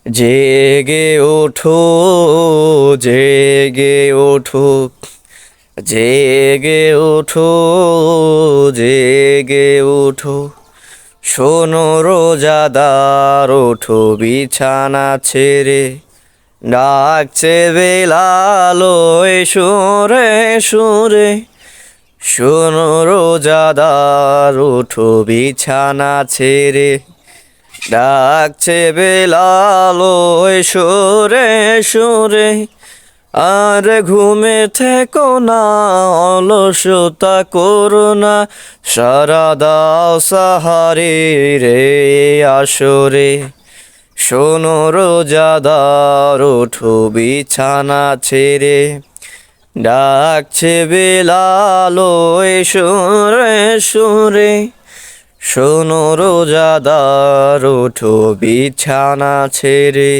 জেগে ওঠো, জেগে ওঠো, জেগে ওঠো, জেগে ওঠো। শোনো রোজাদার, ওঠো বিছানা ছেড়ে, ডাকছে বেলাল ওই সুরে সুরে। শোনো রোজাদার, ওঠো বিছানা ছেড়ে, ডাকছে বেলাল ওই সুরে সুরে। আর ঘুমে থেকো না, অলসতা করো না, সারা দাও সাহারি রে আসরে। শোনো রোজাদার, ওঠো বিছানা ছেড়ে, ডাকছে বেলাল ওই সুরে সুরে। শোনো রোজাদার, ওঠো বিছানা ছেড়ে।